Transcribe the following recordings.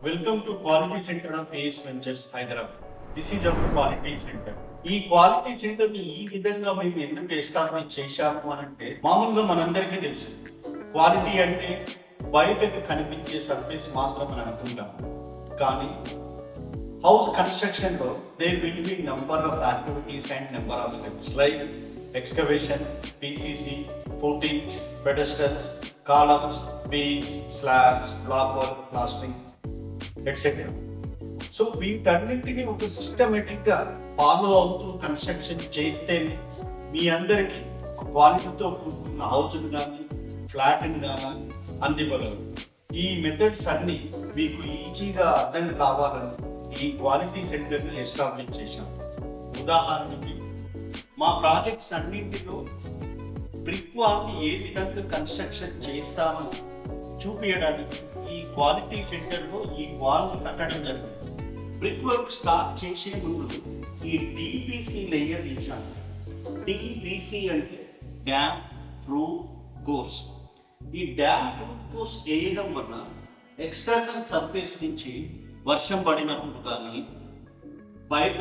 Welcome to quality centre of AS ventures Hyderabad. This is our quality centre. ఈ quality centre ని ఈ విధంగా మేము ఎందుకు ఎస్టాబ్లిష్ చేశాము అని అంటే, మామూలుగా మనందరికీ తెలుసు క్వాలిటీ అంటే బయటకు కనిపించే సర్ఫేస్ మాత్రం అని అనుకుంటాము. కానీ హౌస్ కన్స్ట్రక్షన్ లో there will be number of activities and number of steps like excavation, PCC, footings, pedestals, columns, beams, slabs, block work, plastering etcetera. So వీటన్నింటినీ ఒక సిస్టమేటిక్ గా ఫాలో అవుతూ కన్స్ట్రక్షన్ చేస్తేనే మీ అందరికీ ఒక క్వాలిటీతో కూడుకున్న హౌస్ని కానీ ఫ్లాట్ని కానీ అందివ్వగలరు. ఈ మెథడ్స్ అన్ని మీకు ఈజీగా అర్థం కావాలని ఈ క్వాలిటీ సెంటర్ని ఎస్టాబ్లిష్ చేశాం. ఉదాహరణకి మా ప్రాజెక్ట్స్ అన్నింటిలో బ్రిక్ వాల్ని ఏ విధంగా కన్స్ట్రక్షన్ చేస్తామని చూపించడానికి ఈ క్వాలిటీ సెంటర్లో ఈ వాల్ కట్టడం జరిగింది. బ్రిక్ వర్క్ స్టార్ట్ చేసే ముందు ఈ డిపిసి లేయర్ ఇచ్చాను. డిపిసి అంటే డ్యామ్ ప్రూఫ్ కోర్స్. ఈ డ్యామ్ ప్రూఫ్ కోర్స్ వేయడం వల్ల ఎక్స్టర్నల్ సర్ఫేస్ నుంచి వర్షం పడినప్పుడు కానీ బయట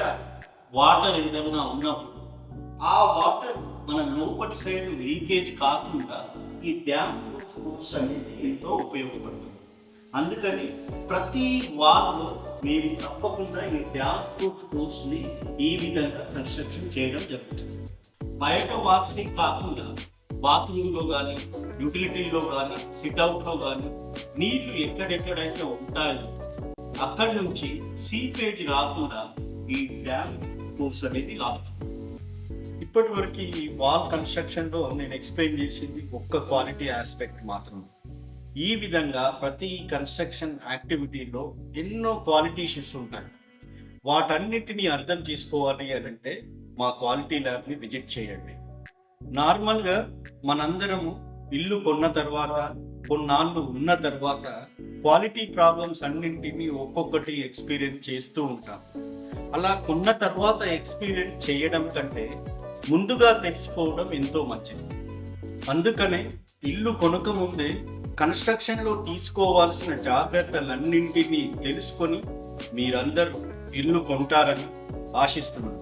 వాటర్ ఏదైనా ఉన్నప్పుడు ఆ వాటర్ మన లోపటి సైడ్ లీకేజ్ కాకుండా ఈ డ్యామ్ ప్రూఫ్ కోర్స్ అనేది ఎంతో ఉపయోగపడుతుంది. అందుకని ప్రతి వాల్లో మేము తప్పకుండా ఈ డ్యామ్ ప్రూఫ్ కోర్స్ని ఈ విధంగా కన్స్ట్రక్షన్ చేయడం జరుగుతుంది. బయట వాల్సే కాకుండా బాత్రూంలో కానీ, యూటిలిటీల్లో కానీ, సిట్అవుట్లో కానీ నీళ్లు ఎక్కడెక్కడైతే ఉంటాయో అక్కడి నుంచి సీపేజ్ రాకుండా ఈ డ్యామ్ కోర్స్ అనేది ఆపుతుంది. ఇప్పటి వరకు ఈ వాల్ కన్స్ట్రక్షన్లో నేను ఎక్స్ప్లెయిన్ చేసింది ఒక్క క్వాలిటీ ఆస్పెక్ట్ మాత్రమే. ఈ విధంగా ప్రతి కన్స్ట్రక్షన్ యాక్టివిటీలో ఎన్నో క్వాలిటీ ఇష్యూస్ ఉంటాయి. వాటన్నిటిని అర్థం చేసుకోవాలి అని అంటే మా క్వాలిటీ ల్యాబ్ని విజిట్ చేయండి. నార్మల్గా మనందరము ఇల్లు కొన్న తర్వాత కొన్నాళ్ళు ఉన్న తర్వాత క్వాలిటీ ప్రాబ్లమ్స్ అన్నింటినీ ఒక్కొక్కటి ఎక్స్పీరియన్స్ చేస్తూ ఉంటాం. అలా కొన్న తర్వాత ఎక్స్పీరియన్స్ చేయడం కంటే ముందుగా తెలుసుకోవడం ఎంతో మంచిది. అందుకనే ఇల్లు కొనక ముందే కన్స్ట్రక్షన్లో తీసుకోవాల్సిన జాగ్రత్తలన్నింటినీ తెలుసుకొని మీరందరూ ఇల్లు కొంటారని ఆశిస్తున్నాను.